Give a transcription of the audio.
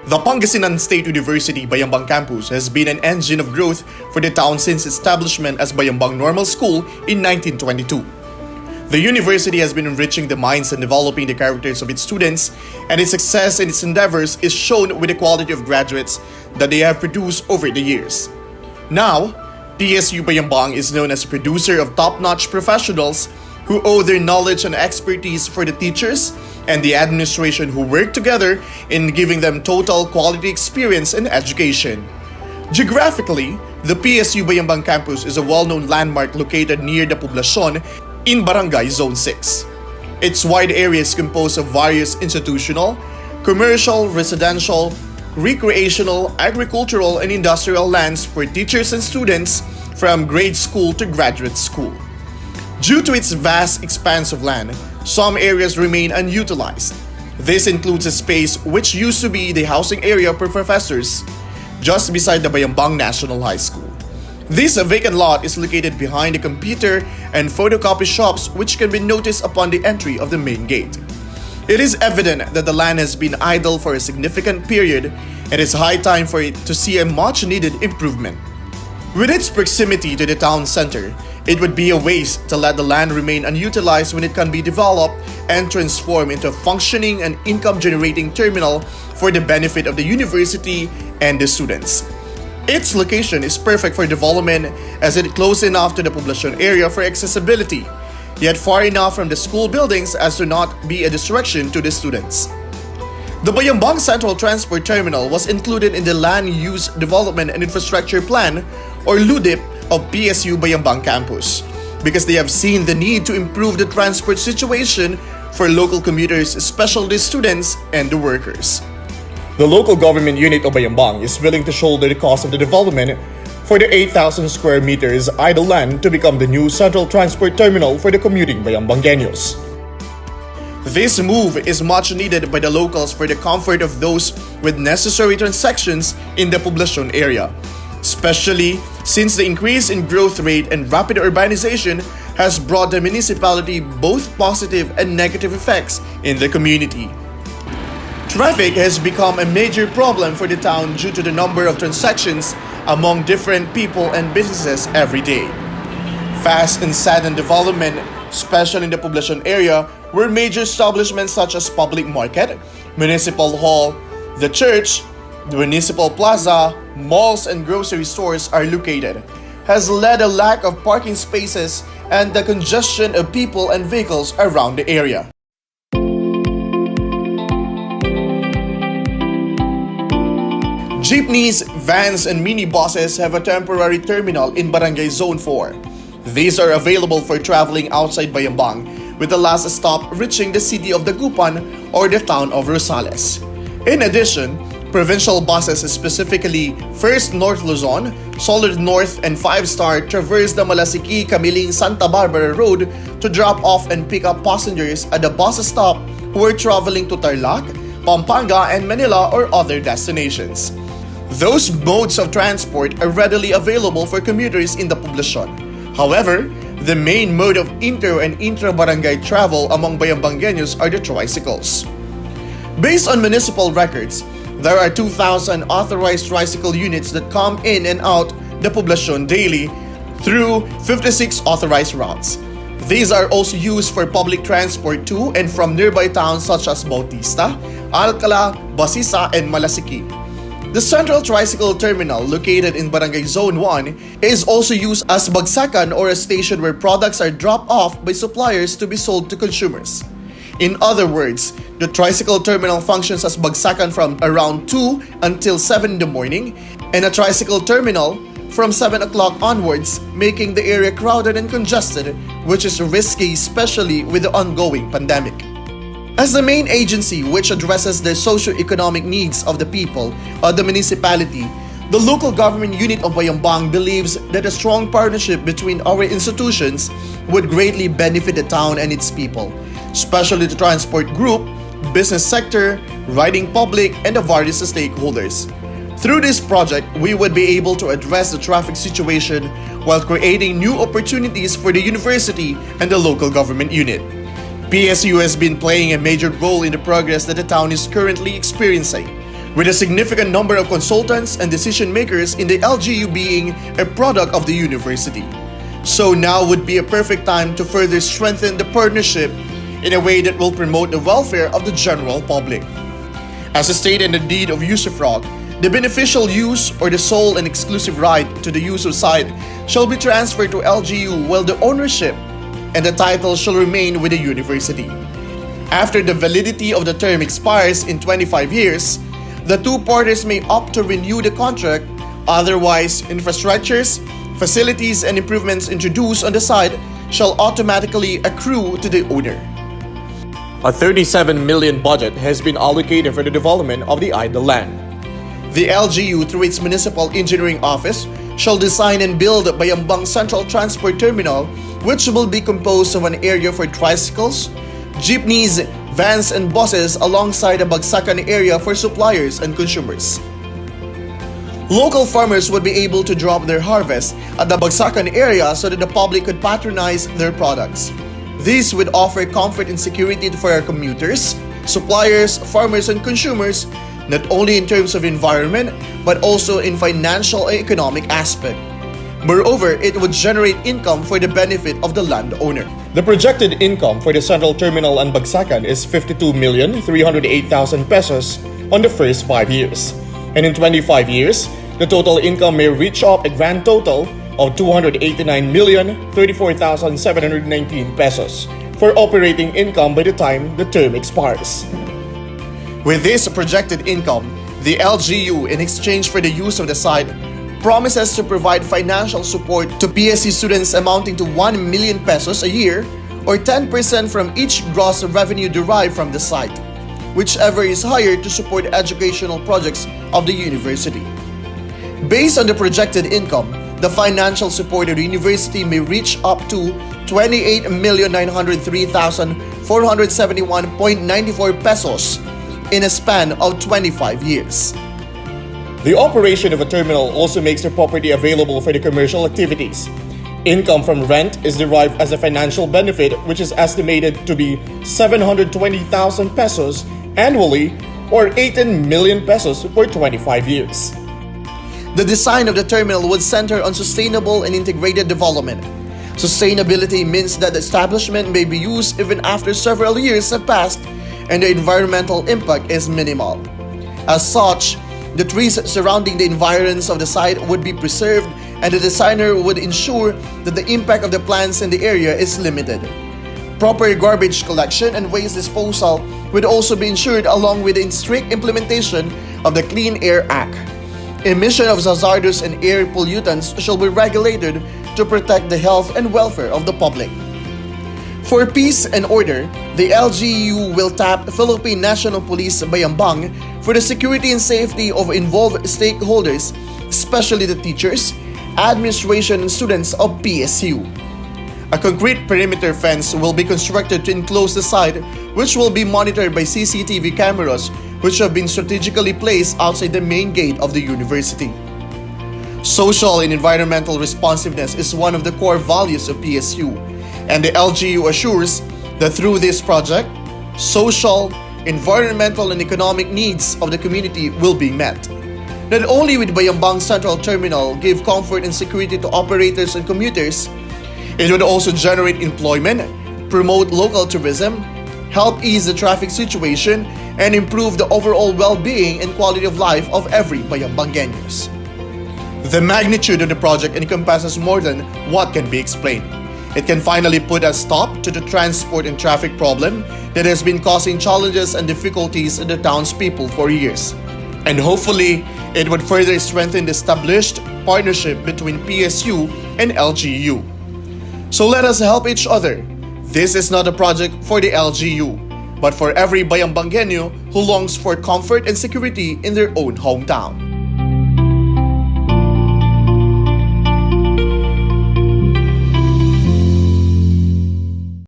The Pangasinan State University Bayambang campus has been an engine of growth for the town since establishment as Bayambang Normal School in 1922. The university has been enriching the minds and developing the characters of its students, and its success in its endeavors is shown with the quality of graduates that they have produced over the years. Now, PSU Bayambang is known as a producer of top-notch professionals who owe their knowledge and expertise for the teachers and the administration who work together in giving them total quality experience in education. Geographically, the PSU Bayambang campus is a well-known landmark located near the Poblacion in Barangay Zone 6. Its wide area is composed of various institutional, commercial, residential, recreational, agricultural, and industrial lands for teachers and students from grade school to graduate school. Due to its vast expanse of land, some areas remain unutilized. This includes a space which used to be the housing area for professors just beside the Bayambang National High School. This vacant lot is located behind the computer and photocopy shops which can be noticed upon the entry of the main gate. It is evident that the land has been idle for a significant period and it is high time for it to see a much needed improvement. With its proximity to the town center, it would be a waste to let the land remain unutilized when it can be developed and transformed into a functioning and income-generating terminal for the benefit of the university and the students. Its location is perfect for development as it is close enough to the Poblacion area for accessibility, yet far enough from the school buildings as to not be a distraction to the students. The Bayambang Central Transport Terminal was included in the Land Use Development and Infrastructure Plan, or LUDIP, of PSU Bayambang campus because they have seen the need to improve the transport situation for local commuters, especially the students and the workers. The local government unit of Bayambang is willing to shoulder the cost of the development for the 8,000 square meters idle land to become the new central transport terminal for the commuting BayambangueNews. This move is much needed by the locals for the comfort of those with necessary transactions in the Poblacion area, especially since the increase in growth rate and rapid urbanization has brought the municipality both positive and negative effects in the community. Traffic has become a major problem for the town due to the number of transactions among different people and businesses every day. Fast and sudden development, especially in the Poblacion area, where major establishments such as public market, municipal hall, the church, the municipal plaza, malls, and grocery stores are located, has led a lack of parking spaces and the congestion of people and vehicles around the area. Jeepneys, vans, and minibuses have a temporary terminal in Barangay Zone 4. These are available for traveling outside Bayambang, with the last stop reaching the city of Dagupan or the town of Rosales. In addition, provincial buses, specifically First North Luzon, Solid North, and 5-Star traverse the Malasiki, Camiling, Santa Barbara Road to drop off and pick up passengers at the bus stop who are traveling to Tarlac, Pampanga, and Manila or other destinations. Those modes of transport are readily available for commuters in the Poblacion. However, the main mode of inter- and intra-barangay travel among Bayambangueños are the tricycles. Based on municipal records, there are 2,000 authorized tricycle units that come in and out the Poblacion daily through 56 authorized routes. These are also used for public transport to and from nearby towns such as Bautista, Alcala, Basisa, and Malasiki. The Central Tricycle Terminal, located in Barangay Zone 1, is also used as bagsakan or a station where products are dropped off by suppliers to be sold to consumers. In other words, the tricycle terminal functions as bagsakan from around 2 until 7 in the morning and a tricycle terminal from 7 o'clock onwards, making the area crowded and congested, which is risky especially with the ongoing pandemic. As the main agency which addresses the socio-economic needs of the people of the municipality, the local government unit of Bayambang believes that a strong partnership between our institutions would greatly benefit the town and its people, especially the transport group, business sector, riding public, and the various stakeholders. Through this project, we would be able to address the traffic situation while creating new opportunities for the university and the local government unit. PSU has been playing a major role in the progress that the town is currently experiencing. with a significant number of consultants and decision makers in the LGU being a product of the university. So now would be a perfect time to further strengthen the partnership in a way that will promote the welfare of the general public. As stated in the deed of usufruct, the beneficial use or the sole and exclusive right to the use of site shall be transferred to LGU, while the ownership and the title shall remain with the university. After the validity of the term expires in 25 years, the two parties may opt to renew the contract. Otherwise, infrastructures, facilities, and improvements introduced on the site shall automatically accrue to the owner. A 37 million budget has been allocated for the development of the idle land. The LGU, through its Municipal Engineering Office, shall design and build Bayambang Central Transport Terminal, which will be composed of an area for tricycles, jeepneys, vans, and buses alongside a bagsakan area for suppliers and consumers. Local farmers would be able to drop their harvest at the bagsakan area so that the public could patronize their products. This would offer comfort and security for our commuters, suppliers, farmers, and consumers, not only in terms of environment, but also in financial and economic aspect. Moreover, it would generate income for the benefit of the landowner. The projected income for the Central Terminal and Bagsakan is 52,308,000 pesos on the first 5 years. And in 25 years, the total income may reach up a grand total of 289,034,719 pesos for operating income by the time the term expires. With this projected income, the LGU, in exchange for the use of the site, promises to provide financial support to PSU students amounting to 1 million pesos a year, or 10% from each gross revenue derived from the site, whichever is higher, to support educational projects of the university. Based on the projected income, the financial support of the university may reach up to 28,903,471.94 pesos in a span of 25 years. The operation of a terminal also makes the property available for the commercial activities. Income from rent is derived as a financial benefit, which is estimated to be 720,000 pesos annually, or 18 million pesos for 25 years. The design of the terminal would center on sustainable and integrated development. Sustainability means that the establishment may be used even after several years have passed and the environmental impact is minimal. As such, the trees surrounding the environs of the site would be preserved, and the designer would ensure that the impact of the plants in the area is limited. Proper garbage collection and waste disposal would also be ensured, along with the strict implementation of the Clean Air Act. Emission of hazardous and air pollutants shall be regulated to protect the health and welfare of the public. For peace and order, the LGU will tap Philippine National Police Bayambang for the security and safety of involved stakeholders, especially the teachers, administration, and students of PSU. A concrete perimeter fence will be constructed to enclose the site, which will be monitored by CCTV cameras, which have been strategically placed outside the main gate of the university. Social and environmental responsiveness is one of the core values of PSU, and the LGU assures that through this project, social, environmental, and economic needs of the community will be met. Not only will Bayambang Central Terminal give comfort and security to operators and commuters, it would also generate employment, promote local tourism, help ease the traffic situation, and improve the overall well-being and quality of life of every Bayambangueños. The magnitude of the project encompasses more than what can be explained. It can finally put a stop to the transport and traffic problem that has been causing challenges and difficulties in the townspeople for years. And hopefully, it would further strengthen the established partnership between PSU and LGU. So let us help each other. This is not a project for the LGU, but for every Bayambangueño who longs for comfort and security in their own hometown.